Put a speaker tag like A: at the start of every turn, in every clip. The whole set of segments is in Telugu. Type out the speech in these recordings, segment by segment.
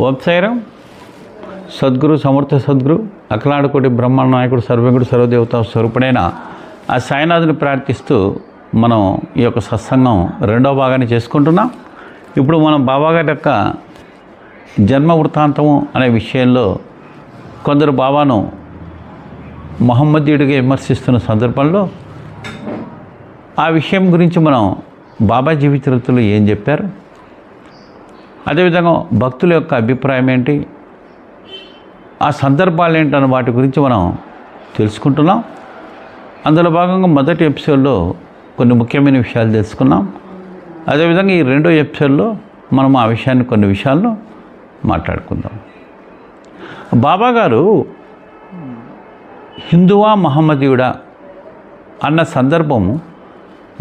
A: ఓం సాయిరాం. సద్గురు సమర్థ సద్గురు అఖిలాండకోటి బ్రహ్మాండ నాయకుడు సర్వేకుడు సర్వదేవతా స్వరూపుడైన ఆ సాయినాథుని ప్రార్థిస్తూ మనం ఈ యొక్క సత్సంగం రెండవ భాగాన్ని చేసుకుంటున్నాం. ఇప్పుడు మనం బాబాగారి యొక్క జన్మ వృత్తాంతము అనే విషయంలో కొందరు బాబాను మహమ్మదీయుడిగా విమర్శిస్తున్న సందర్భంలో ఆ విషయం గురించి మనం బాబా జీవిత చరిత్రలో ఏం చెప్పారు, అదేవిధంగా భక్తుల యొక్క అభిప్రాయం ఏంటి, ఆ సందర్భాలు ఏంటన్న వాటి గురించి మనం తెలుసుకుంటున్నాం. అందులో భాగంగా మొదటి ఎపిసోడ్లో కొన్ని ముఖ్యమైన విషయాలు తెలుసుకున్నాం. అదేవిధంగా ఈ రెండో ఎపిసోడ్లో మనం ఆ విషయాన్ని కొన్ని విషయాలను మాట్లాడుకుందాం. బాబా గారు హిందువా మహమ్మదీయుడా అన్న సందర్భము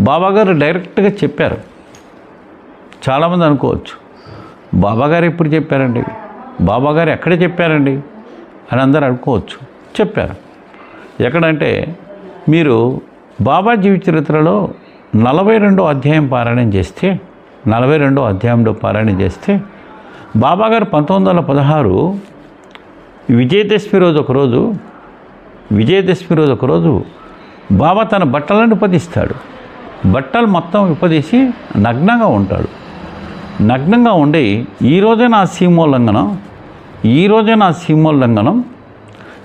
A: బాబాగారు డైరెక్ట్గా చెప్పారు. చాలామంది అనుకోవచ్చు, బాబాగారు ఎప్పుడు చెప్పారండి, బాబాగారు ఎక్కడ చెప్పారండి అని అందరూ అనుకోవచ్చు. చెప్పారు. ఎక్కడంటే మీరు బాబా జీవిత చరిత్రలో 42వ అధ్యాయం పారాయణం చేస్తే 42వ అధ్యాయంలో పారాయణం చేస్తే బాబాగారు 1916 విజయదశమి రోజు ఒకరోజు బాబా తన బట్టలను విప్పదీస్తాడు. బట్టలు మొత్తం విప్పదీసి నగ్నంగా ఉంటాడు. నగ్నంగా ఉండి ఈరోజే నా సీమోల్లంఘనం,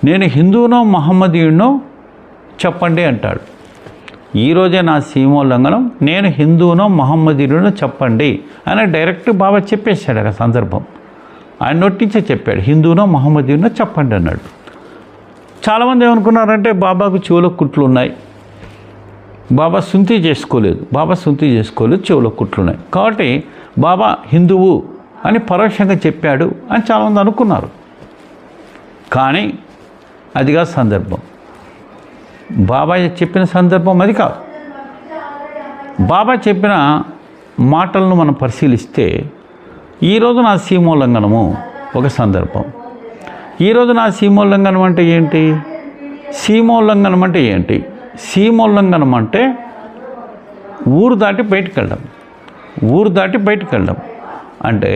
A: నేను హిందువునో మహమ్మదీయుడినో చెప్పండి అంటాడు. ఈరోజే నా సీమోల్లంఘనం, నేను హిందువునో మహమ్మదీయుడినో చెప్పండి అని డైరెక్ట్ బాబా చెప్పేశాడు. ఆ సందర్భం ఆయన నొట్టించే చెప్పాడు, హిందువునో మహమ్మదీయుడినో చెప్పండి అన్నాడు. చాలామంది ఏమనుకున్నారంటే బాబాకు చెవులో కుట్లు ఉన్నాయి, బాబా శుంఠి చేసుకోలేదు, చెవులో కుట్లు ఉన్నాయి కాబట్టి బాబా హిందువు అని పరోక్షంగా చెప్పాడు అని చాలామంది అనుకున్నారు. కానీ అదిగా సందర్భం, బాబా చెప్పిన సందర్భం అది కాదు. బాబా చెప్పిన మాటలను మనం పరిశీలిస్తే ఈరోజు నా సీమోల్లంఘనము ఒక సందర్భం. ఈరోజు నా సీమోల్లంఘనం అంటే ఏంటి? సీమోల్లంఘనం అంటే ఊరు దాటి బయటికి వెళ్ళడం అంటే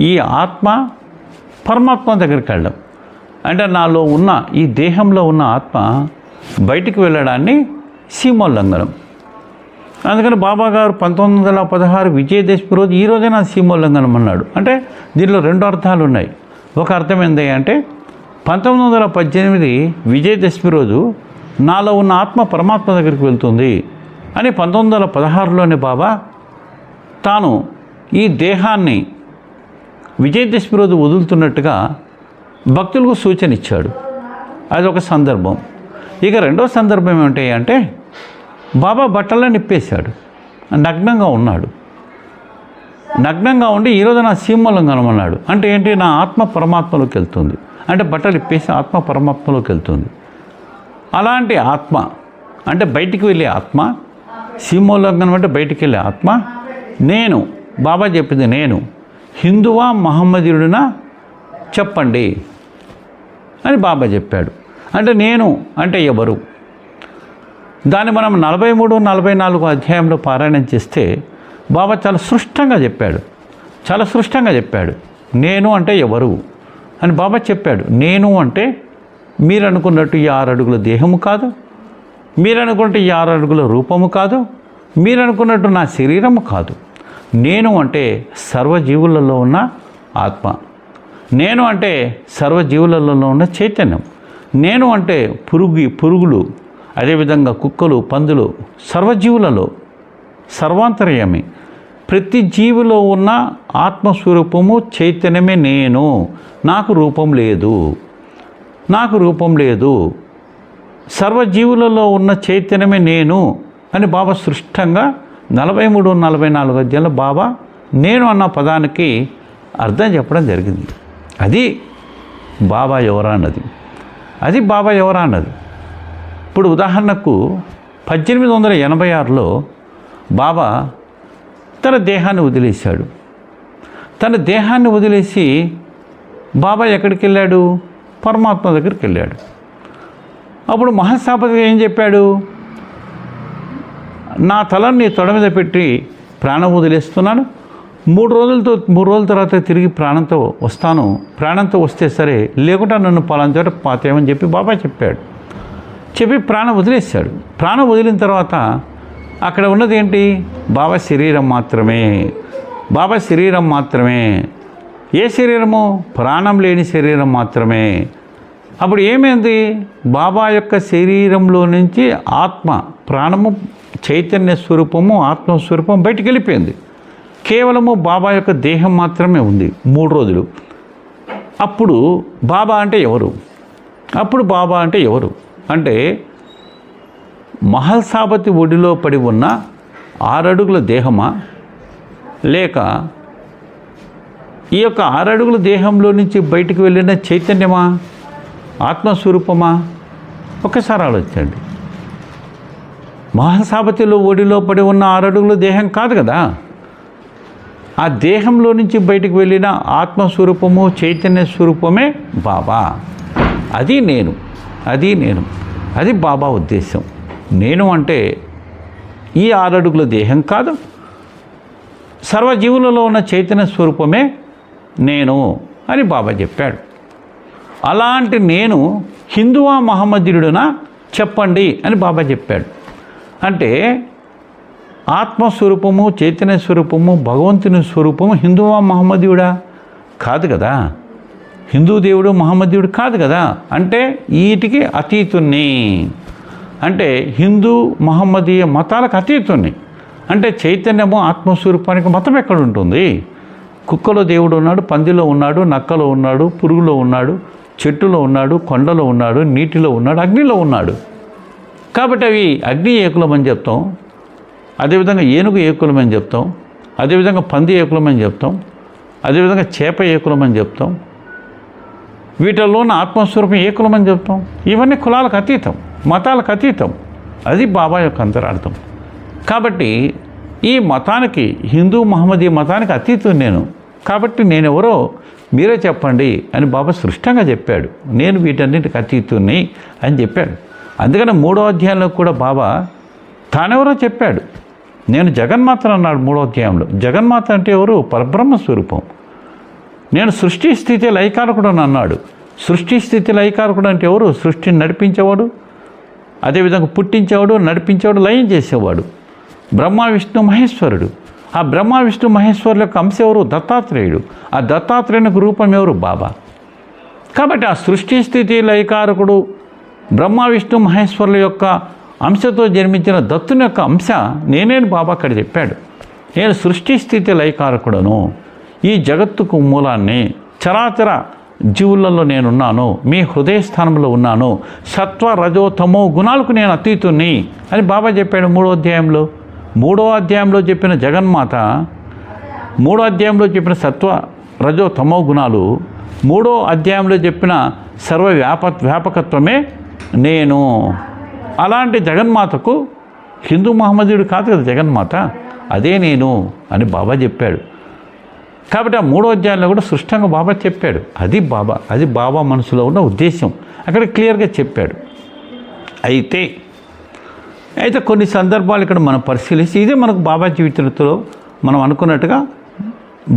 A: ఈ ఆత్మ పరమాత్మ దగ్గరికి వెళ్ళడం అంటే నాలో ఉన్న ఈ దేహంలో ఉన్న ఆత్మ బయటికి వెళ్ళడాన్ని సీమోల్లంఘనం. అందుకని బాబా గారు 1916 విజయదశమి రోజు ఈరోజే నా సీమోల్లంఘనం అన్నాడు. అంటే దీనిలో రెండు అర్థాలు ఉన్నాయి. ఒక అర్థం ఏంటి అంటే 1918 విజయదశమి రోజు నాలో ఉన్న ఆత్మ పరమాత్మ దగ్గరికి వెళ్తుంది అని 1916లోనే బాబా తాను ఈ దేహాన్ని విజయదశమి రోజు వదులుతున్నట్టుగా భక్తులకు సూచన ఇచ్చాడు. అది ఒక సందర్భం. ఇక రెండో సందర్భం ఏమిటి అంటే బాబా బట్టలను నిప్పేశాడు, నగ్నంగా ఉన్నాడు. నగ్నంగా ఉండి ఈరోజు నా సీమోల్లంఘనం అన్నాడు. అంటే ఏంటి? నా ఆత్మ పరమాత్మలోకి వెళ్తుంది. అంటే బట్టలు ఇప్పేసి ఆత్మ పరమాత్మలోకి వెళ్తుంది. అలాంటి ఆత్మ అంటే బయటికి వెళ్ళే ఆత్మ, సీమోల్లంఘనం అంటే బయటికి వెళ్ళే ఆత్మ. నేను బాబా చెప్పింది, నేను హిందువా మహమ్మదీయుడినా చెప్పండి అని బాబా చెప్పాడు. అంటే నేను అంటే ఎవరు? దాన్ని మనం 43, 44 అధ్యాయంలో పారాయణం చేస్తే బాబా చాలా స్పష్టంగా చెప్పాడు. నేను అంటే ఎవరు అని బాబా చెప్పాడు. నేను అంటే మీరు అనుకున్నట్టు ఈ 6 అడుగుల దేహము కాదు, మీరు అనుకున్నట్టు ఈ 6 అడుగుల రూపము కాదు, మీరు అనుకున్నట్టు నా శరీరము కాదు. నేను అంటే సర్వజీవులలో ఉన్న ఆత్మ, నేను అంటే సర్వజీవులలో ఉన్న చైతన్యం, నేను అంటే పురుగులు, అదేవిధంగా కుక్కలు, పందులు, సర్వజీవులలో సర్వాంతర్యామి, ప్రతి జీవిలో ఉన్న ఆత్మస్వరూపము చైతన్యమే నేను. నాకు రూపం లేదు, సర్వజీవులలో ఉన్న చైతన్యమే నేను అని బాబా స్పష్టంగా 43, 44 అధ్యాయంలో బాబా నేను అన్న పదానికి అర్థం చెప్పడం జరిగింది. అది బాబా ఎవరా అన్నది. ఇప్పుడు ఉదాహరణకు 1886లో బాబా తన దేహాన్ని వదిలేశాడు. తన దేహాన్ని వదిలేసి బాబా ఎక్కడికి వెళ్ళాడు? పరమాత్మ దగ్గరికి వెళ్ళాడు. అప్పుడు మహాస్థాపతి ఏం చెప్పాడు? నా తలను నీ తొడ మీద పెట్టి ప్రాణం వదిలేస్తున్నాను, 3 రోజుల తర్వాత తిరిగి ప్రాణంతో వస్తే సరే, లేకుండా నన్ను పలానా చోట పాతేయమని చెప్పి బాబా చెప్పాడు. చెప్పి ప్రాణం వదిలేశాడు. ప్రాణం వదిలిన తర్వాత అక్కడ ఉన్నది ఏంటి? బాబా శరీరం మాత్రమే. ఏ శరీరము? ప్రాణం లేని శరీరం మాత్రమే. అప్పుడు ఏమైంది? బాబా యొక్క శరీరంలో నుంచి ఆత్మ, ప్రాణము, చైతన్య స్వరూపము, ఆత్మస్వరూపం బయటికి వెళ్ళిపోయింది. కేవలము బాబా యొక్క దేహం మాత్రమే ఉంది 3 రోజులు. అప్పుడు బాబా అంటే ఎవరు? అంటే మహల్సాపతి ఒడిలో పడి ఉన్న 6 అడుగుల దేహమా, లేక ఈ యొక్క 6 అడుగుల దేహంలో నుంచి బయటికి వెళ్ళిన చైతన్యమా, ఆత్మస్వరూపమా? ఒక్కసారి ఆలోచించండి. మహల్సాపతిలో ఒడిలో పడి ఉన్న 6 అడుగుల దేహం కాదు కదా. ఆ దేహంలో నుంచి బయటికి వెళ్ళిన ఆత్మస్వరూపము, చైతన్య స్వరూపమే బాబా. అది నేను. అది బాబా ఉద్దేశం. నేను అంటే ఈ 6 అడుగుల దేహం కాదు, సర్వజీవులలో ఉన్న చైతన్య స్వరూపమే నేను అని బాబా చెప్పాడు. అలాంటి నేను హిందువా మహమ్మదీయుడునా చెప్పండి అని బాబా చెప్పాడు. అంటే ఆత్మస్వరూపము, చైతన్య స్వరూపము, భగవంతుని స్వరూపము హిందువా మహమ్మదీయుడా? కాదు కదా. హిందూ దేవుడు మహమ్మదీయుడు కాదు కదా. అంటే వీటికి అతీతుణ్ణి. అంటే హిందూ మహమ్మదీయ మతాలకు అతీతుణ్ణి. అంటే చైతన్యము, ఆత్మస్వరూపానికి మతం ఎక్కడ ఉంటుంది? కుక్కలో దేవుడు ఉన్నాడు, పందిలో ఉన్నాడు, నక్కలో ఉన్నాడు, పురుగులో ఉన్నాడు, చెట్టులో ఉన్నాడు, కొండలో ఉన్నాడు, నీటిలో ఉన్నాడు, అగ్నిలో ఉన్నాడు. కాబట్టి అవి అగ్ని ఏకులమని చెప్తాం, అదేవిధంగా ఏనుగు ఏకులమని చెప్తాం, అదేవిధంగా పంది ఏకులమని చెప్తాం, అదేవిధంగా చేప ఏకులమని చెప్తాం, వీటిల్లో ఉన్న ఆత్మస్వరూపం ఏకులమని చెప్తాం. ఇవన్నీ కులాలకు అతీతం, మతాలకు అతీతం. అది బాబా యొక్క అంతరార్థం. కాబట్టి ఈ మతానికి, హిందూ మహమ్మదీ మతానికి అతీతం నేను. కాబట్టి నేనెవరో మీరే చెప్పండి అని బాబా స్పష్టంగా చెప్పాడు. నేను వీటన్నిటికి అతీతుణ్ణి అని చెప్పాడు. అందుకని 3వ అధ్యాయంలో కూడా బాబా తానెవరో చెప్పాడు. నేను జగన్మాత అన్నాడు 3వ అధ్యాయంలో. జగన్మాత అంటే ఎవరు? పరబ్రహ్మ స్వరూపం. నేను సృష్టి స్థితి లయకారకుడు అని అన్నాడు. సృష్టి స్థితి లయకారకుడు అంటే ఎవరు? సృష్టిని నడిపించేవాడు, అదేవిధంగా పుట్టించేవాడు, నడిపించేవాడు, లయం చేసేవాడు. బ్రహ్మ విష్ణు మహేశ్వరుడు. ఆ బ్రహ్మ విష్ణు మహేశ్వరుల యొక్క అంశ ఎవరు? దత్తాత్రేయుడు. ఆ దత్తాత్రేయునికి రూపం ఎవరు? బాబా. కాబట్టి ఆ సృష్టి స్థితి లయకారకుడు బ్రహ్మ విష్ణు మహేశ్వరుల యొక్క అంశతో జన్మించిన దత్తుని యొక్క అంశ నేనేను బాబా అక్కడ చెప్పాడు. నేను సృష్టి స్థితి లయకారకుడను, ఈ జగత్తుకు మూలాన్ని, చరాచర జీవులలో నేనున్నాను, మీ హృదయ స్థానంలో ఉన్నాను, సత్వ రజో తమో గుణాలకు నేను అతీతుణ్ణి అని బాబా చెప్పాడు 3వ అధ్యాయంలో. 3వ అధ్యాయంలో చెప్పిన జగన్మాత, 3వ అధ్యాయంలో చెప్పిన సత్వ రజో తమో గుణాలు, 3వ అధ్యాయంలో చెప్పిన సర్వ వ్యాపకత్వమే నేను. అలాంటి జగన్మాతకు హిందూ మహమ్మదీయుడు కాదు కదా జగన్మాత, అదే నేను అని బాబా చెప్పాడు. కాబట్టి ఆ 3వ అధ్యాయంలో కూడా స్పష్టంగా బాబా చెప్పాడు. అది బాబా మనసులో ఉన్న ఉద్దేశం అక్కడ క్లియర్గా చెప్పాడు. అయితే కొన్ని సందర్భాలు ఇక్కడ మనం పరిశీలిస్తే ఇదే మనకు బాబా జీవితంలో మనం అనుకున్నట్టుగా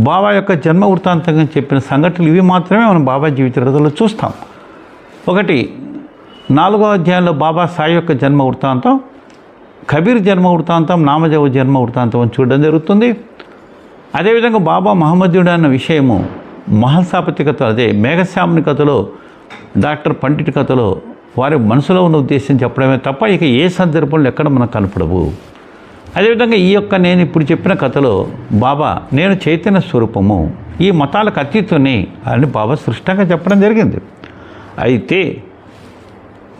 A: బాబా యొక్క జన్మ వృత్తాంతంగా చెప్పిన సంఘటనలు ఇవి మాత్రమే మనం బాబా జీవితంలో చూస్తాం. ఒకటి 4వ అధ్యాయంలో బాబా సాయి యొక్క జన్మ వృత్తాంతం, కబీర్ జన్మ వృత్తాంతం, నామదేవ జన్మ వృత్తాంతం అని చూడడం జరుగుతుంది. అదేవిధంగా బాబా మహమ్మదీయుడు అన్న విషయము మహల్సాపతి కథ, అదే మేఘశ్యాముని కథలో, డాక్టర్ పండిట్ కథలో వారి మనసులో ఉన్న ఉద్దేశం చెప్పడమే తప్ప ఇక ఏ సందర్భంలో ఎక్కడ మనకు కనపడవు. అదేవిధంగా ఈ యొక్క నేను ఇప్పుడు చెప్పిన కథలో బాబా నేను చైతన్య స్వరూపము, ఈ మతాలకు అతీతుని అని బాబా స్పష్టంగా చెప్పడం జరిగింది. అయితే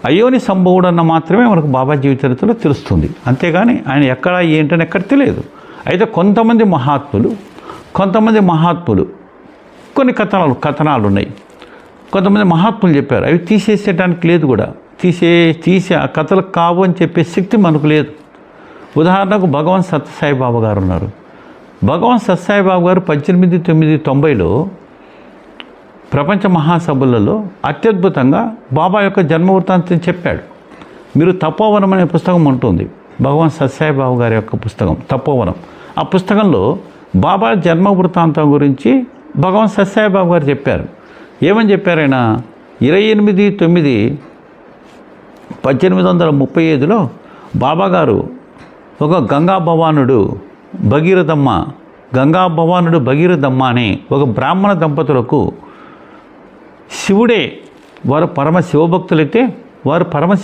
A: అయోని సంభవుడు అన్న మాత్రమే మనకు బాబా జీవితంలో తెలుస్తుంది, అంతేగాని ఆయన ఎక్కడ ఏంటని ఎక్కడ తెలియదు. అయితే కొంతమంది మహాత్ములు కొన్ని కథనాలు ఉన్నాయి, కొంతమంది మహాత్ములు చెప్పారు, అవి తీసేసేయడానికి లేదు కూడా, తీసే ఆ కథలు కావు అని చెప్పే శక్తి మనకు లేదు. ఉదాహరణకు భగవాన్ సత్యసాయిబాబా గారు ఉన్నారు. భగవాన్ సత్యసాయిబాబా గారు 1890లో ప్రపంచ మహాసభలలో అత్యద్భుతంగా బాబా యొక్క జన్మ వృత్తాంతం చెప్పాడు. మీరు తపోవనం అనే పుస్తకం ఉంటుంది, భగవాన్ సత్యసాయిబాబా గారి యొక్క పుస్తకం తపోవనం. ఆ పుస్తకంలో బాబా జన్మ వృత్తాంతం గురించి భగవాన్ సత్యసాయిబాబా గారు చెప్పారు. ఏమని చెప్పారైనా 28/9/1835లో బాబా గారు ఒక గంగా భవానుడు భగీరథమ్మ అనే ఒక బ్రాహ్మణ దంపతులకు శివుడే వారు పరమ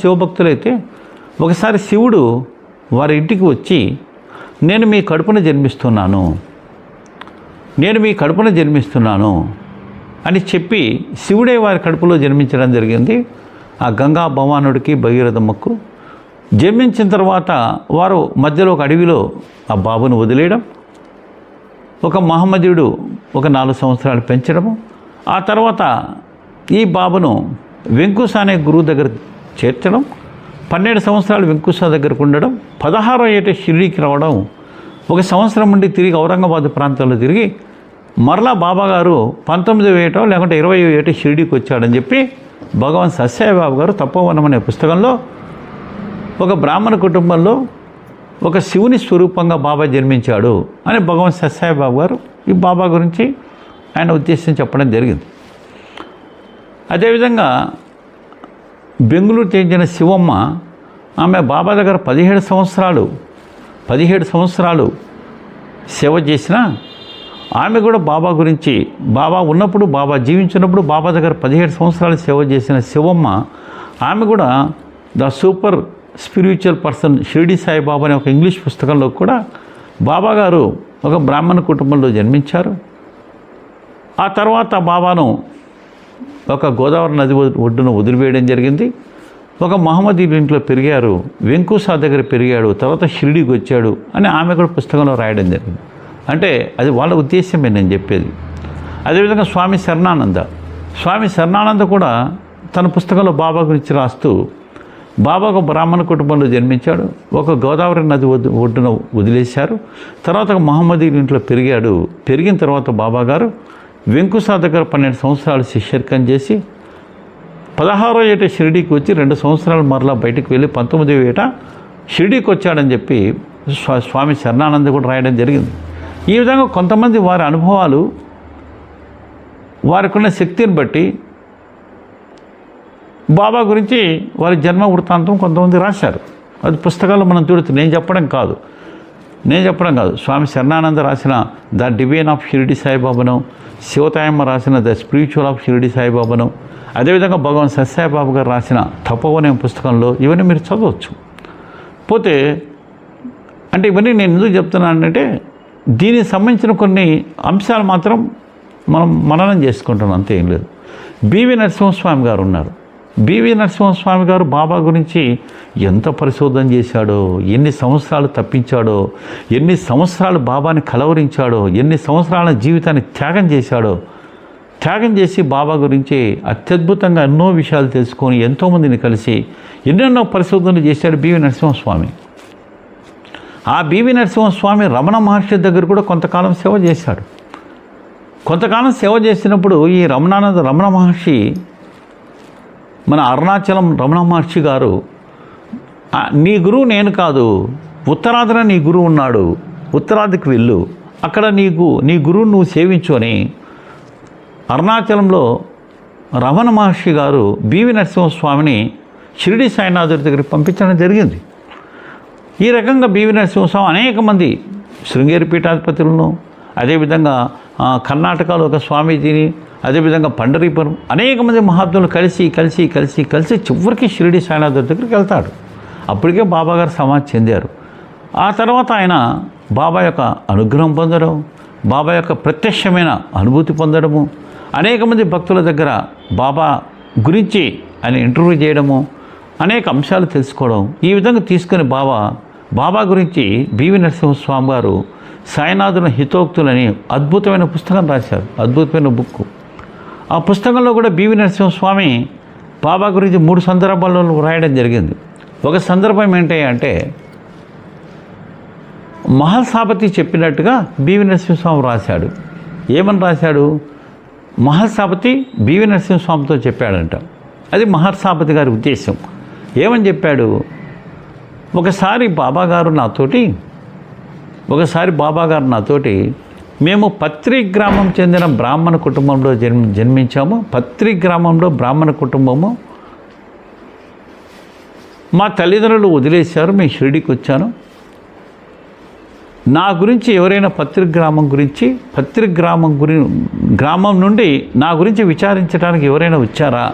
A: శివభక్తులైతే ఒకసారి శివుడు వారి ఇంటికి వచ్చి నేను మీ కడుపున జన్మిస్తున్నాను అని చెప్పి శివుడే వారి కడుపులో జన్మించడం జరిగింది. ఆ గంగా భవానుడికి భగీరథమ్మకు జన్మించిన తర్వాత వారు మధ్యలో ఒక అడవిలో ఆ బాబును వదిలేయడం, ఒక మహమ్మదీయుడు ఒక 4 సంవత్సరాలు పెంచడము, ఆ తర్వాత ఈ బాబును వెంకుస అనే గురువు దగ్గర చేర్చడం, 12 సంవత్సరాలు వెంకుస దగ్గరకు ఉండడం, 16వ ఏట షిరిడీకి రావడం, 1 సంవత్సరం నుండి తిరిగి ఔరంగాబాద్ ప్రాంతంలో తిరిగి మరలా బాబా గారు 19వ ఏటో లేకుంటే 20వ ఏట షిరిడీకి వచ్చాడని చెప్పి భగవాన్ సత్యసాయిబాబా గారు తపోవనం అనే పుస్తకంలో ఒక బ్రాహ్మణ కుటుంబంలో ఒక శివుని స్వరూపంగా బాబా జన్మించాడు అని భగవాన్ సత్యసాయిబాబా గారు ఈ బాబా గురించి ఆయన ఉద్దేశం చెప్పడం జరిగింది. అదేవిధంగా బెంగళూరు చెందిన శివమ్మ, ఆమె బాబా దగ్గర 17 సంవత్సరాలు సేవ చేసిన ఆమె కూడా బాబా గురించి, బాబా ఉన్నప్పుడు, బాబా జీవించినప్పుడు బాబా దగ్గర 17 సంవత్సరాలు సేవ చేసిన శివమ్మ, ఆమె కూడా the super spiritual person Shirdi Saibaba అనే ఒక ఇంగ్లీష్ పుస్తకంలో కూడా బాబా గారు ఒక బ్రాహ్మణ కుటుంబంలో జన్మించారు. ఆ తర్వాత బాబాను ఒక గోదావరి నది ఒడ్డున వదిలివేయడం జరిగింది. ఒక మహమ్మదీయుల ఇంట్లో పెరిగారు, వెంకుస దగ్గర పెరిగాడు, తర్వాత షిరిడీకి వచ్చాడు అని ఆమె కూడా పుస్తకంలో రాయడం జరిగింది. అంటే అది వాళ్ళ ఉద్దేశమే నేను చెప్పేది. అదేవిధంగా స్వామి శరణానంద కూడా తన పుస్తకంలో బాబా గురించి రాస్తూ, బాబా ఒక బ్రాహ్మణ కుటుంబంలో జన్మించాడు, ఒక గోదావరి నది ఒడ్డున వదిలేశారు, తర్వాత ఒక మహమ్మదీయుల ఇంట్లో పెరిగిన తర్వాత బాబా గారు వెంకుస దగ్గర 12 సంవత్సరాలు శిష్యర్కం చేసి 16వ ఏట షిరిడీకి వచ్చి 2 సంవత్సరాలు మరలా బయటికి వెళ్ళి 19వ ఏట షిరిడీకి వచ్చాడని చెప్పి స్వామి శరణానంద కూడా రాయడం జరిగింది. ఈ విధంగా కొంతమంది వారి అనుభవాలు, వారికి ఉన్న శక్తిని బట్టి బాబా గురించి వారి జన్మ వృత్తాంతం కొంతమంది రాశారు. అది పుస్తకాలు మనం చూడొచ్చు. నేను చెప్పడం కాదు. స్వామి శరణానంద రాసిన ద డివైన్ ఆఫ్ షిరిడి సాయిబాబాను, శివతాయమ్మ రాసిన ద స్పిరిచువల్ ఆఫ్ షిరిడి సాయిబాబాను, అదేవిధంగా భగవాన్ సత్యసాయిబాబా గారు రాసిన తపోవనం పుస్తకంలో ఇవన్నీ మీరు చదవచ్చు. పోతే అంటే ఇవన్నీ నేను ఎందుకు చెప్తున్నానంటే దీనికి సంబంధించిన కొన్ని అంశాలు మాత్రం మనం మననం చేసుకుంటున్నాం, అంతే, ఏం లేదు. బివి నరసింహస్వామి గారు ఉన్నారు. బివి నరసింహస్వామి గారు బాబా గురించి ఎంత పరిశోధన చేశాడో, ఎన్ని సంవత్సరాలు తప్పించాడో, ఎన్ని సంవత్సరాలు బాబాని కలవరించాడో, ఎన్ని సంవత్సరాల జీవితాన్ని త్యాగం చేసి బాబా గురించి అత్యద్భుతంగా ఎన్నో విషయాలు తెలుసుకొని ఎంతోమందిని కలిసి ఎన్నెన్నో పరిశోధనలు చేశాడు బివి నరసింహస్వామి. ఆ బివి నరసింహస్వామి రమణ మహర్షి దగ్గర కూడా కొంతకాలం సేవ చేశాడు. కొంతకాలం సేవ చేసినప్పుడు ఈ రమణ మహర్షి, మన అరుణాచలం రమణ మహర్షి గారు, నీ గురువు నేను కాదు, ఉత్తరాదిన నీ గురువు ఉన్నాడు, ఉత్తరాదికి వెళ్ళు, అక్కడ నీ గురువును నువ్వు సేవించు అని అరుణాచలంలో రమణ మహర్షి గారు బివి నరసింహస్వామిని షిరిడి సాయినాథుడి దగ్గరికి పంపించడం జరిగింది. ఈ రకంగా బివి నరసింహస్వామి అనేక మంది శృంగేరి పీఠాధిపతులను, అదేవిధంగా కర్ణాటకలో ఒక స్వామీజీని, అదేవిధంగా పండరీపురం అనేక మంది మహాత్ములు కలిసి చివరికి షిరిడి సాయినాథుడి దగ్గరికి వెళ్తాడు. అప్పటికే బాబా గారు సమాధి చెందారు. ఆ తర్వాత ఆయన బాబా యొక్క అనుగ్రహం పొందడం, బాబా యొక్క ప్రత్యక్షమైన అనుభూతి పొందడము, అనేక మంది భక్తుల దగ్గర బాబా గురించి ఆయన ఇంటర్వ్యూ చేయడము, అనేక అంశాలు తెలుసుకోవడం, ఈ విధంగా తీసుకుని బాబా గురించి బివి నరసింహస్వామి గారు సాయినాథుని హితోక్తులని అద్భుతమైన పుస్తకం రాశారు, అద్భుతమైన బుక్. ఆ పుస్తకంలో కూడా బివి నరసింహస్వామి బాబా గురించి 3 సందర్భాల్లో రాయడం జరిగింది. ఒక సందర్భం ఏంటి అంటే, మహల్సాపతి చెప్పినట్టుగా బివి నరసింహస్వామి రాశాడు. ఏమని రాశాడు? మహల్సాపతి బివి నరసింహస్వామితో చెప్పాడంట. అది మహల్సాపతి గారి ఉద్దేశం. ఏమని చెప్పాడు? ఒకసారి బాబా గారు నాతోటి మేము పత్రి గ్రామం చెందిన బ్రాహ్మణ కుటుంబంలో జన్మించాము. పత్రి గ్రామంలో బ్రాహ్మణ కుటుంబము. మా తల్లిదండ్రులు వదిలేశారు, మేము షిరిడీకి వచ్చాను. నా గురించి ఎవరైనా పత్రి గ్రామం నుండి నా గురించి విచారించడానికి ఎవరైనా వచ్చారా?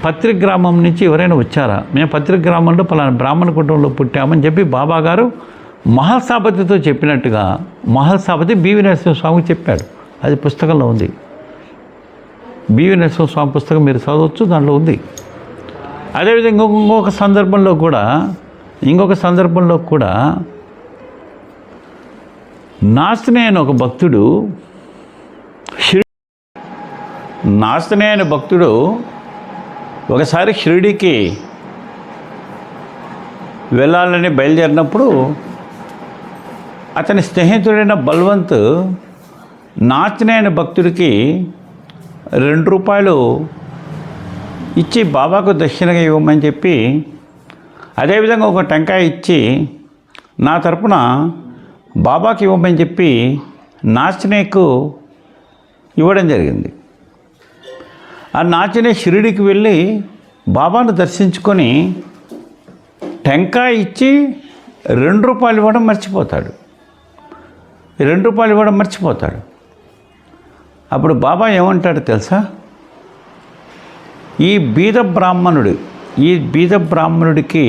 A: పత్రి గ్రామం నుంచి ఎవరైనా వచ్చారా? మేము పత్రి గ్రామంలో పలానా బ్రాహ్మణ కుటుంబంలో పుట్టామని చెప్పి బాబా గారు మహల్సాపతితో చెప్పినట్టుగా మహల్సాపతి బివి నరసింహస్వామికి చెప్పాడు. అది పుస్తకంలో ఉంది. బివి నరసింహస్వామి పుస్తకం మీరు చదవచ్చు, దాంట్లో ఉంది. అదేవిధంగా ఇంకొక సందర్భంలో కూడా నాస్తిని అయిన ఒక భక్తుడు ఒకసారి షిరిడీకి వెళ్ళాలని బయలుదేరినప్పుడు అతని స్నేహితుడైన బల్వంత్ నాస్తిని అయిన భక్తుడికి ₹2 ఇచ్చి బాబాకు దక్షిణగా ఇవ్వమని చెప్పి, అదేవిధంగా ఒక టెంకాయ ఇచ్చి నా తరపున బాబాకి ఇవ్వమని చెప్పి నాస్తినేకు ఇవ్వడం జరిగింది. ఆ నాస్తినే షిరిడీకి వెళ్ళి బాబాను దర్శించుకొని టెంకాయ ఇచ్చి ₹2 ఇవ్వడం మర్చిపోతాడు. అప్పుడు బాబా ఏమంటాడు తెలుసా? ఈ బీద బ్రాహ్మణుడికి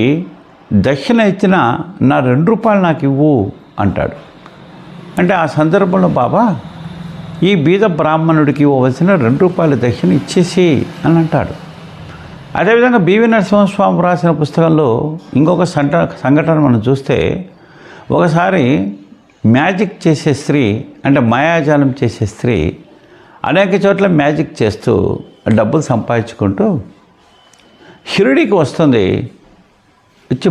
A: దక్షిణ ఇచ్చిన నా ₹2 నాకు ఇవ్వు అంటాడు. అంటే ఆ సందర్భంలో బాబా ఈ బీద బ్రాహ్మణుడికి ఇవ్వవలసిన ₹2 దక్షిణ ఇచ్చేసి అని అంటాడు. అదేవిధంగా బివి నరసింహస్వామి రాసిన పుస్తకంలో ఇంకొక సంఘటన మనం చూస్తే, ఒకసారి మ్యాజిక్ చేసే స్త్రీ, అంటే మాయాజాలం చేసే స్త్రీ అనేక చోట్ల మ్యాజిక్ చేస్తూ డబ్బులు సంపాదించుకుంటూ షిరిడీకి వస్తుంది.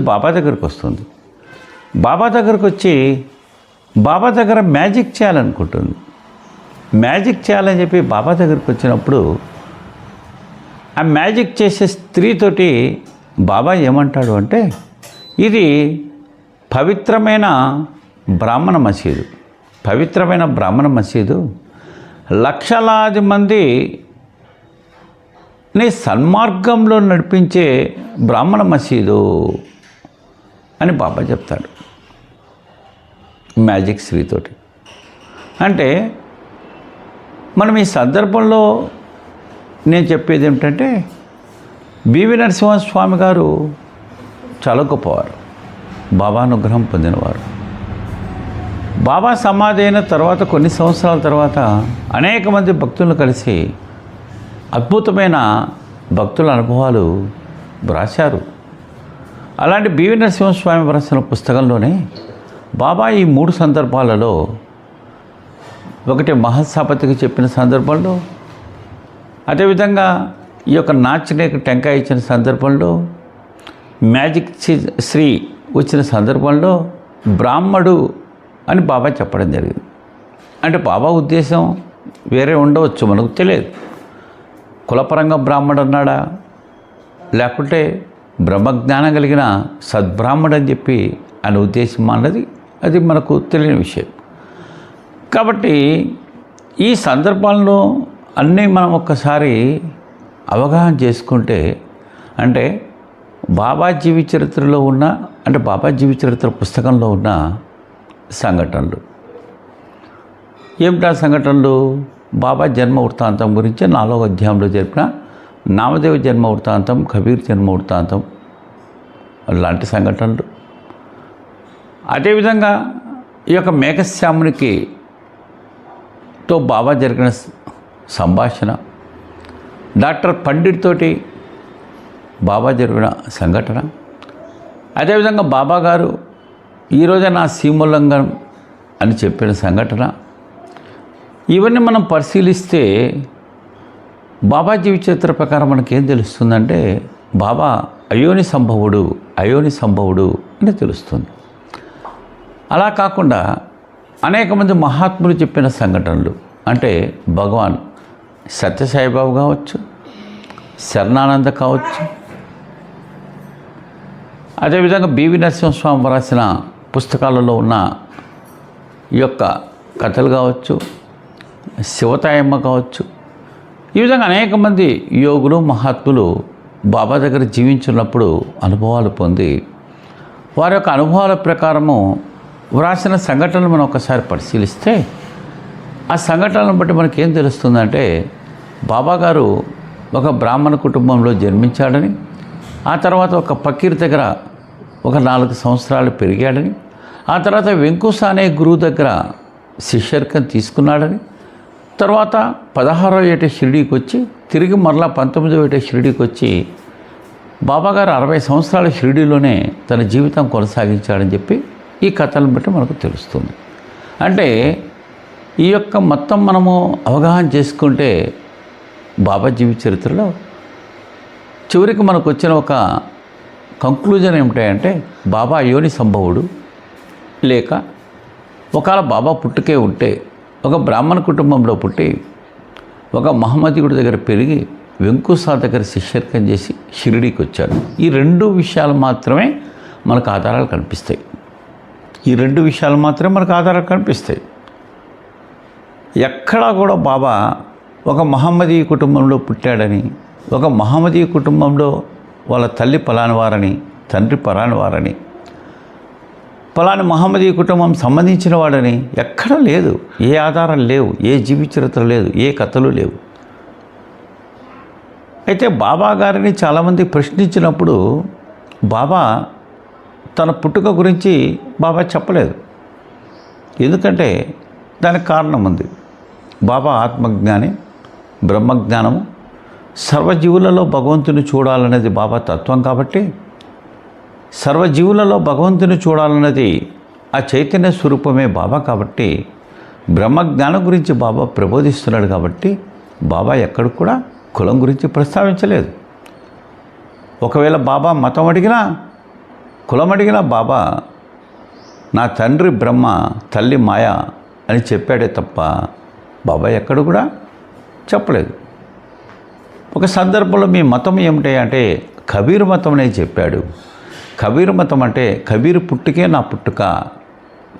A: బాబా దగ్గరికి వస్తుంది. బాబా దగ్గరకు వచ్చి బాబా దగ్గర మ్యాజిక్ చేయాలనుకుంటుంది. మ్యాజిక్ చేయాలని చెప్పి బాబా దగ్గరికి వచ్చినప్పుడు ఆ మ్యాజిక్ చేసే స్త్రీతోటి బాబా ఏమంటాడు అంటే, ఇది పవిత్రమైన బ్రాహ్మణ మసీదు, లక్షలాది మందిని సన్మార్గంలో నడిపించే బ్రాహ్మణ మసీదు అని బాబా చెప్తాడు మ్యాజిక్ స్త్రీతోటి. అంటే మనం ఈ సందర్భంలో నేను చెప్పేది ఏమిటంటే, బివి నరసింహస్వామి గారు చాలా గొప్పవారు, బాబా అనుగ్రహం పొందినవారు. బాబా సమాధి అయిన తర్వాత కొన్ని సంవత్సరాల తర్వాత అనేక మంది భక్తులను కలిసి అద్భుతమైన భక్తుల అనుభవాలు వ్రాశారు. అలాంటి బివి నరసింహస్వామి వ్రాసిన పుస్తకంలోనే బాబా ఈ 3 సందర్భాలలో, ఒకటి మహల్సాపతికి చెప్పిన సందర్భంలో, అదేవిధంగా ఈ యొక్క నాచినేకు టెంకాయ ఇచ్చిన సందర్భంలో, మ్యాజిక్ శ్రీ వచ్చిన సందర్భంలో బ్రాహ్మడు అని బాబా చెప్పడం జరిగింది. అంటే బాబా ఉద్దేశం వేరే ఉండవచ్చు, మనకు తెలియదు. కులపరంగా బ్రాహ్మడు అన్నాడా, లేకుంటే బ్రహ్మజ్ఞానం కలిగిన సద్బ్రాహ్మడు అని చెప్పి ఆయన ఉద్దేశం అన్నది అది మనకు తెలియని విషయం. కాబట్టి ఈ సందర్భాలను అన్నీ మనం ఒక్కసారి అవగాహన చేసుకుంటే, అంటే బాబా జీవిత చరిత్రలో ఉన్న, అంటే బాబా జీవిత చరిత్ర పుస్తకంలో ఉన్న సంఘటనలు ఏమిటా సంఘటనలు? బాబా జన్మ వృత్తాంతం గురించి 4వ అధ్యాయంలో జరిపిన నామదేవ జన్మ వృత్తాంతం, కబీర్ జన్మ వృత్తాంతం లాంటి సంఘటనలు. అదేవిధంగా ఈ యొక్క మేఘశ్యామునితో బాబా జరిగిన సంభాషణ, డాక్టర్ పండిట్ తోటి బాబా జరిగిన సంఘటన, అదేవిధంగా బాబా గారు ఈరోజు నా సీమోల్లంఘనం అని చెప్పిన సంఘటన, ఇవన్నీ మనం పరిశీలిస్తే బాబా జీవిత చరిత్ర ప్రకారం మనకేం తెలుస్తుందంటే, బాబా అయోని సంభవుడు అని తెలుస్తుంది. అలా కాకుండా అనేక మంది మహాత్ములు చెప్పిన సంఘటనలు, అంటే భగవాన్ సత్యసాయిబాబు కావచ్చు, శరణానంద కావచ్చు, అదేవిధంగా బివి నరసింహస్వామి రాసిన పుస్తకాలలో ఉన్న ఈ యొక్క కథలు కావచ్చు, శివతాయమ్మ కావచ్చు, ఈ విధంగా అనేక మంది యోగులు మహాత్ములు బాబా దగ్గర జీవించున్నప్పుడు అనుభవాలు పొంది వారి యొక్క అనుభవాల ప్రకారము వ్రాసిన సంఘటనలు మనం ఒకసారి పరిశీలిస్తే ఆ సంఘటనలను బట్టి మనకేం తెలుస్తుందంటే బాబా గారు ఒక బ్రాహ్మణ కుటుంబంలో జన్మించాడని, ఆ తర్వాత ఒక ఫకీర్ దగ్గర ఒక 4 సంవత్సరాలు పెరిగాడని, ఆ తర్వాత వెంకుస అనే గురువు దగ్గర శిష్యర్కం తీసుకున్నాడని, తర్వాత 16వ ఏట షిరిడీకి వచ్చి తిరిగి మరలా 19వ ఏట షిరిడీకి వచ్చి బాబాగారు 60 సంవత్సరాల షిరిడీలోనే తన జీవితం కొనసాగించాడని చెప్పి ఈ కథలను బట్టి మనకు తెలుస్తుంది. అంటే ఈ యొక్క మొత్తం మనము అవగాహన చేసుకుంటే బాబా జీవిత చరిత్రలో చివరికి మనకు వచ్చిన ఒక కంక్లూజన్ ఏమిటంటే బాబా యోని సంభవుడు, లేక ఒకవేళ బాబా పుట్టుకే ఉంటే ఒక బ్రాహ్మణ కుటుంబంలో పుట్టి ఒక మహమ్మదీయుడి దగ్గర పెరిగి వెంకుసా దగ్గర శిష్యర్కం చేసి షిరిడీకి వచ్చాడు. ఈ 2 విషయాలు మాత్రమే మనకు ఆధారాలు కనిపిస్తాయి. ఈ 2 విషయాలు మాత్రమే మనకు ఆధారాలు కనిపిస్తాయి. ఎక్కడా కూడా బాబా ఒక మహమ్మదీయ కుటుంబంలో పుట్టాడని, ఒక మహమ్మదీయ కుటుంబంలో వాళ్ళ తల్లి పలాని వారని, తండ్రి పలాని వారని, పలాని మహమ్మదీయ కుటుంబం సంబంధించిన వాడని ఎక్కడా లేదు. ఏ ఆధారాలు లేవు, ఏ జీవిత చరిత్ర లేదు, ఏ కథలు లేవు. అయితే బాబా గారిని చాలామంది ప్రశ్నించినప్పుడు బాబా తన పుట్టుక గురించి బాబా చెప్పలేదు. ఎందుకంటే దానికి కారణం ఉంది. బాబా ఆత్మజ్ఞాని, బ్రహ్మజ్ఞానము, సర్వజీవులలో భగవంతుని చూడాలనేది బాబా తత్వం కాబట్టి, సర్వజీవులలో భగవంతుని చూడాలన్నది ఆ చైతన్య స్వరూపమే బాబా కాబట్టి, బ్రహ్మజ్ఞానం గురించి బాబా ప్రబోధిస్తున్నాడు కాబట్టి బాబా ఎక్కడ కూడా కులం గురించి ప్రస్తావించలేదు. ఒకవేళ బాబా మతం అడిగినా, కులం అడిగినా బాబా నా తండ్రి బ్రహ్మ, తల్లి మాయ అని చెప్పాడే తప్ప బాబా ఎక్కడ కూడా చెప్పలేదు. ఒక సందర్భంలో మీ మతం ఏమిటి అంటే కబీర్ మతం అనే చెప్పాడు. కబీర్ మతం అంటే కబీర్ పుట్టుకే నా పుట్టుక,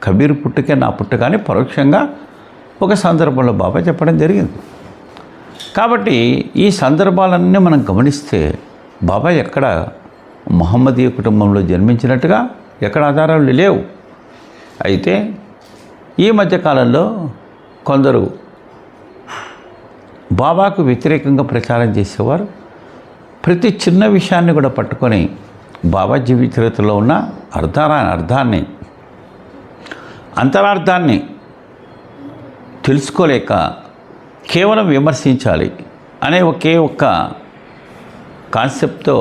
A: కబీర్ పుట్టుకే నా పుట్టుక అని పరోక్షంగా ఒక సందర్భంలో బాబా చెప్పడం జరిగింది. కాబట్టి ఈ సందర్భాలన్నీ మనం గమనిస్తే బాబా ఎక్కడ మహమ్మదీయ కుటుంబంలో జన్మించినట్టుగా ఎక్కడ ఆధారాలు లేవు. అయితే ఈ మధ్యకాలంలో కొందరు బాబాకు వ్యతిరేకంగా ప్రచారం చేసేవారు ప్రతి చిన్న విషయాన్ని కూడా పట్టుకొని బాబా జీవిత చరిత్రలో ఉన్న అర్థాన్ని అంతరార్థాన్ని తెలుసుకోలేక కేవలం విమర్శించాలి అనే ఒకే ఒక్క కాన్సెప్ట్తో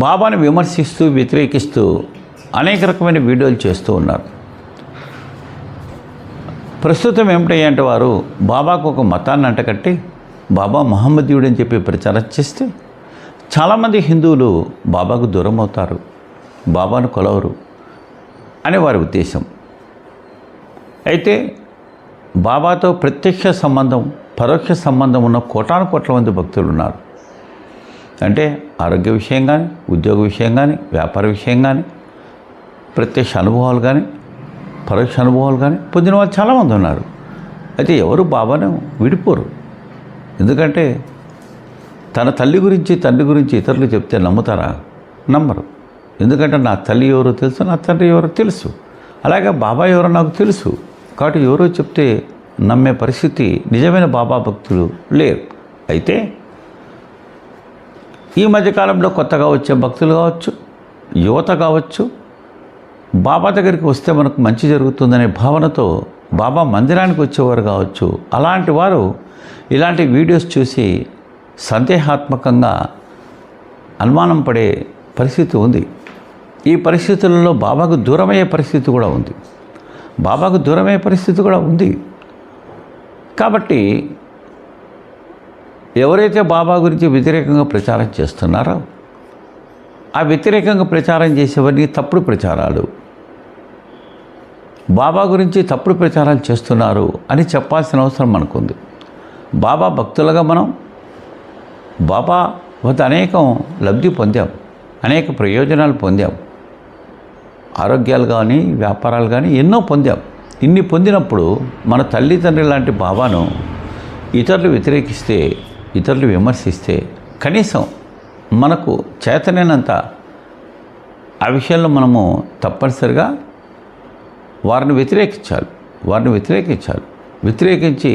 A: బాబాను విమర్శిస్తూ వ్యతిరేకిస్తూ అనేక రకమైన వీడియోలు చేస్తూ ఉన్నారు. ప్రస్తుతం ఏమిటంటే వారు బాబాకు ఒక మతాన్ని అంటకట్టి బాబా మహమ్మదీయుడు అని చెప్పి ప్రచారం చేస్తే చాలామంది హిందువులు బాబాకు దూరం అవుతారు, బాబాను కొలవరు అనే వారి ఉద్దేశం. అయితే బాబాతో ప్రత్యక్ష సంబంధం, పరోక్ష సంబంధం ఉన్న కోటాను కోట్ల మంది భక్తులు ఉన్నారు. అంటే ఆరోగ్య విషయం కానీ, ఉద్యోగ విషయం కానీ, వ్యాపార విషయం కానీ, ప్రత్యక్ష అనుభవాలు కానీ, పరోక్ష అనుభవాలు కానీ పొందిన వాళ్ళు చాలామంది ఉన్నారు. అయితే ఎవరు బాబాను విడిపోరు. ఎందుకంటే తన తల్లి గురించి, తండ్రి గురించి ఇతరులు చెప్తే నమ్ముతారా? నమ్మరు. ఎందుకంటే నా తల్లి ఎవరో తెలుసు, నా తండ్రి ఎవరో తెలుసు, అలాగే బాబా ఎవరో నాకు తెలుసు. కాబట్టి ఎవరో చెప్తే నమ్మే పరిస్థితి నిజమైన బాబా భక్తులు లేరు. అయితే ఈ మధ్యకాలంలో కొత్తగా వచ్చే భక్తులు కావచ్చు, యువత కావచ్చు, బాబా దగ్గరికి వస్తే మనకు మంచి జరుగుతుందనే భావనతో బాబా మందిరానికి వచ్చేవారు కావచ్చు. అలాంటి వారు ఇలాంటి వీడియోస్ చూసి సందేహాత్మకంగా అనుమానం పడే పరిస్థితి ఉంది. ఈ పరిస్థితులలో బాబాకు దూరమయ్యే పరిస్థితి కూడా ఉంది. బాబాకు దూరమయ్యే పరిస్థితి కూడా ఉంది. కాబట్టి ఎవరైతే బాబా గురించి వ్యతిరేకంగా ప్రచారం చేస్తున్నారో ఆ వ్యతిరేకంగా ప్రచారం చేసేవన్నీ తప్పుడు ప్రచారాలు, బాబా గురించి తప్పుడు ప్రచారాలు చేస్తున్నారు అని చెప్పాల్సిన అవసరం మనకుంది. బాబా భక్తులుగా మనం బాబా వద్ద అనేకం లబ్ధి పొందాం, అనేక ప్రయోజనాలు పొందాం. ఆరోగ్యాలు కానీ వ్యాపారాలు కానీ ఎన్నో పొందాం. ఇన్ని పొందినప్పుడు మన తల్లిదండ్రులు లాంటి బాబాను ఇతరులు వ్యతిరేకిస్తే, ఇతరులు విమర్శిస్తే కనీసం మనకు చేతనైనంత ఆ విషయంలో మనము తప్పనిసరిగా వారిని వ్యతిరేకించాలి. వ్యతిరేకించి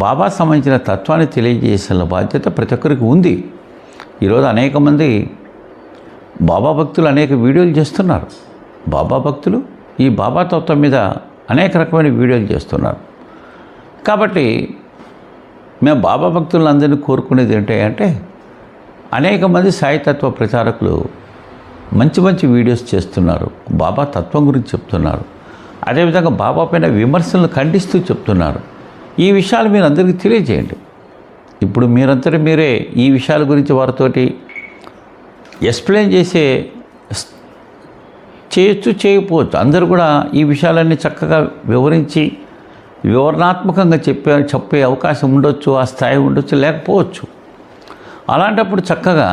A: బాబా సంబంధించిన తత్వాన్ని తెలియజేసిన బాధ్యత ప్రతి ఒక్కరికి ఉంది. ఈరోజు అనేక మంది బాబా భక్తులు అనేక వీడియోలు చేస్తున్నారు. బాబా భక్తులు ఈ బాబా తత్వం మీద అనేక రకమైన వీడియోలు చేస్తున్నారు. కాబట్టి మేము బాబా భక్తులందరినీ కోరుకునేది ఏంటంటే అనేక మంది సాయితత్వ ప్రచారకులు మంచి మంచి వీడియోస్ చేస్తున్నారు, బాబా తత్వం గురించి చెప్తున్నారు. అదేవిధంగా బాబా పైన విమర్శలను ఖండిస్తూ చెప్తున్నారు. ఈ విషయాలు మీరు అందరికీ తెలియజేయండి. ఇప్పుడు మీరంతటి మీరే ఈ విషయాల గురించి వారితోటి ఎక్స్ప్లెయిన్ చేయొచ్చు, చేయకపోవచ్చు. అందరూ కూడా ఈ విషయాలన్నీ చక్కగా వివరణాత్మకంగా చెప్పే అవకాశం ఉండొచ్చు, ఆ స్థాయి ఉండొచ్చు, లేకపోవచ్చు. అలాంటప్పుడు చక్కగా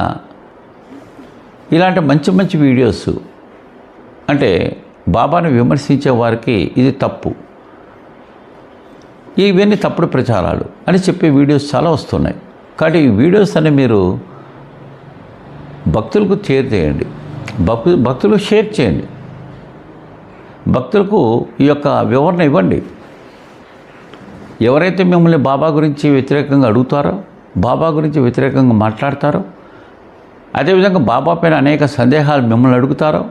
A: ఇలాంటి మంచి మంచి వీడియోస్ అంటే బాబాను విమర్శించే వారికి ఇది తప్పు, ఇవన్నీ తప్పుడు ప్రచారాలు అని చెప్పే వీడియోస్ చాలా వస్తున్నాయి. కాబట్టి ఈ వీడియోస్ అన్ని మీరు భక్తులకు షేర్ చేయండి, భక్తులు షేర్ చేయండి, భక్తులకు ఈ యొక్క వివరణ ఇవ్వండి. ఎవరైతే మిమ్మల్ని బాబా గురించి వ్యతిరేకంగా అడుగుతారో, బాబా గురించి వ్యతిరేకంగా మాట్లాడతారో, అదేవిధంగా బాబా పైన అనేక సందేహాలు మిమ్మల్ని అడుగుతారో,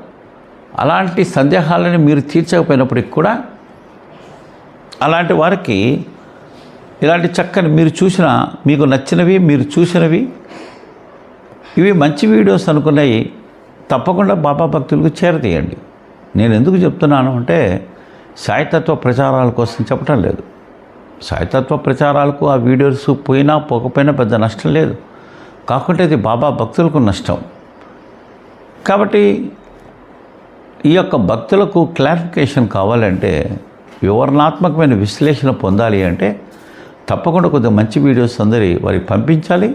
A: అలాంటి సందేహాలను మీరు తీర్చకపోయినప్పటికి కూడా అలాంటి వారికి ఇలాంటి చక్కని మీకు నచ్చినవి, మీరు చూసినవి, ఇవి మంచి వీడియోస్ అనుకున్నాయి తప్పకుండా బాబా భక్తులకు చేరతీయండి. నేను ఎందుకు చెప్తున్నాను అంటే సాయితత్వ ప్రచారాల కోసం చెప్పటం లేదు. సాయితత్వ ప్రచారాలకు ఆ వీడియోస్ పోకపోయినా పెద్ద నష్టం లేదు. కాకుంటే ఇది బాబా భక్తులకు నష్టం. కాబట్టి ఈ యొక్క భక్తులకు క్లారిఫికేషన్ కావాలంటే, వివరణాత్మకమైన విశ్లేషణ పొందాలి అంటే తప్పకుండా కొద్దిగా మంచి వీడియోస్ వారికి పంపించాలి.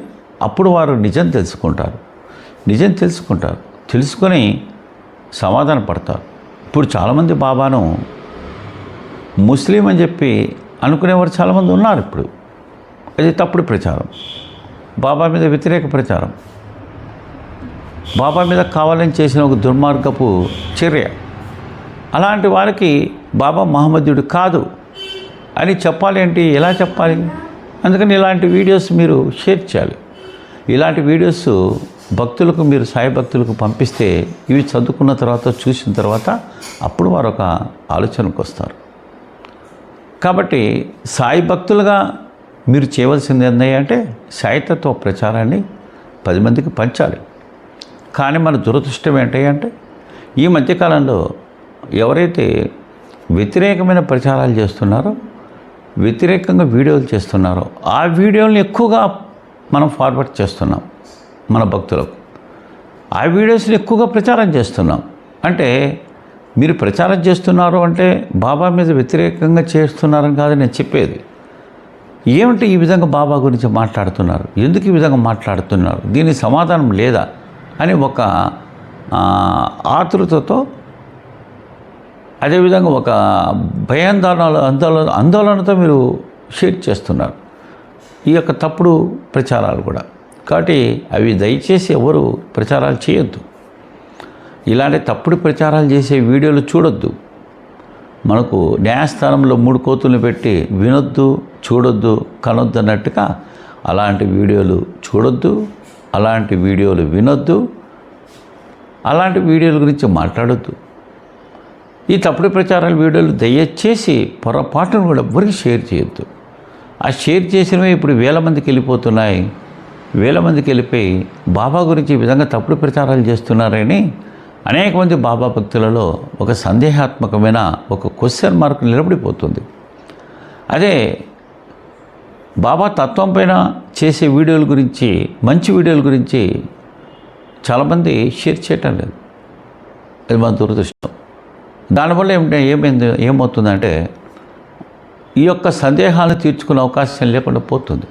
A: అప్పుడు వారు నిజం తెలుసుకొని సమాధాన పడతారు. ఇప్పుడు చాలామంది బాబాను ముస్లిం అని చెప్పి అనుకునేవారు చాలామంది ఉన్నారు. ఇప్పుడు అది తప్పుడు ప్రచారం, బాబా మీద వ్యతిరేక ప్రచారం, బాబా మీద కావాలని చేసిన ఒక దుర్మార్గపు చర్య. అలాంటి వారికి బాబా మహమ్మదీయుడు కాదు అని చెప్పాలి అంటే ఎలా చెప్పాలి? అందుకని ఇలాంటి వీడియోస్ మీరు షేర్ చేయాలి. ఇలాంటి వీడియోస్ భక్తులకు, మీరు సాయి భక్తులకు పంపిస్తే ఇవి చదువుకున్న తర్వాత, చూసిన తర్వాత అప్పుడు వారు ఒక ఆలోచనకు వస్తారు. కాబట్టి సాయి భక్తులుగా మీరు చేయవలసింది ఏంటంటే సాయితత్వ ప్రచారాన్ని 10 మందికి పంచాలి. కానీ మన దురదృష్టం ఏంటంటే ఈ మధ్యకాలంలో ఎవరైతే వ్యతిరేకమైన ప్రచారాలు చేస్తున్నారో, వ్యతిరేకంగా వీడియోలు చేస్తున్నారో, ఆ వీడియోలను ఎక్కువగా మనం ఫార్వర్డ్ చేస్తున్నాం మన భక్తులకు. ఆ వీడియోస్ని ఎక్కువగా ప్రచారం చేస్తున్నాం. అంటే మీరు ప్రచారం చేస్తున్నారు అంటే బాబా మీద వ్యతిరేకంగా చేస్తున్నారని కాదు నేను చెప్పేది. ఏమిటి ఈ విధంగా బాబా గురించి మాట్లాడుతున్నారు, ఎందుకు ఈ విధంగా మాట్లాడుతున్నారు, దీనికి సమాధానం లేదా అని ఒక ఆతృతతో, అదేవిధంగా ఒక ఆందోళనతో మీరు షేర్ చేస్తున్నారు ఈ యొక్క తప్పుడు ప్రచారాలు కూడా. కాబట్టి అవి దయచేసి ఎవరు ప్రచారాలు చేయొద్దు. ఇలాంటి తప్పుడు ప్రచారాలు చేసే వీడియోలు చూడొద్దు. మనకు న్యాయస్థానంలో 3 కోతులను పెట్టి వినొద్దు, చూడొద్దు, కనొద్దు అన్నట్టుగా అలాంటి వీడియోలు చూడొద్దు, అలాంటి వీడియోలు వినొద్దు, అలాంటి వీడియోల గురించి మాట్లాడొద్దు. ఈ తప్పుడు ప్రచారాల వీడియోలు దయచేసి పొరపాటును కూడా ఎవరికి షేర్ చేయొద్దు. ఆ షేర్ చేసినవి ఇప్పుడు 1000 మందికి వెళ్ళిపోతున్నాయి. 1000 మందికి వెళ్ళిపోయి బాబా గురించి ఈ విధంగా తప్పుడు ప్రచారాలు చేస్తున్నారని అనేక మంది బాబా భక్తులలో ఒక సందేహాత్మకమైన ఒక క్వశ్చన్ మార్క్ నిలబడిపోతుంది. అదే బాబా తత్వం పైన చేసే వీడియోల గురించి, మంచి వీడియోల గురించి చాలామంది షేర్ చేయటం లేదు. అది మన దురదృష్టం. దానివల్ల ఏమవుతుందంటే ఈ యొక్క సందేహాలను తీర్చుకునే అవకాశం లేకుండా పోతుంది.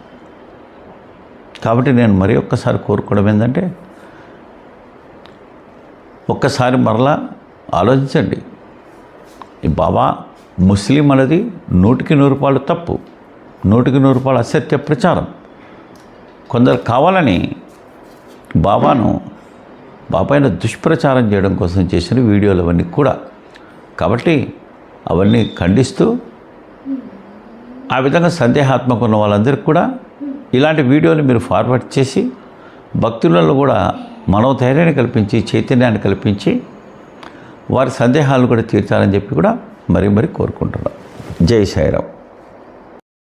A: కాబట్టి నేను మరి ఒక్కసారి కోరుకోవడం ఏంటంటే, ఒక్కసారి మరలా ఆలోచించండి. ఈ బాబా ముస్లిం అనేది 100% తప్పు, 100% అసత్య ప్రచారం. కొందరు కావాలని బాబాయిని దుష్ప్రచారం చేయడం కోసం చేసిన వీడియోలు అవన్నీ కూడా. కాబట్టి అవన్నీ ఖండిస్తూ ఆ విధంగా సందేహాత్మక ఉన్న వాళ్ళందరికీ కూడా ఇలాంటి వీడియోలు మీరు ఫార్వర్డ్ చేసి భక్తులలో కూడా మనోధైర్యాన్ని కల్పించి, చైతన్యాన్ని కల్పించి వారి సందేహాలను కూడా తీర్చాలని చెప్పి కూడా మరీ కోరుకుంటున్నాం. జై సాయిరామ్.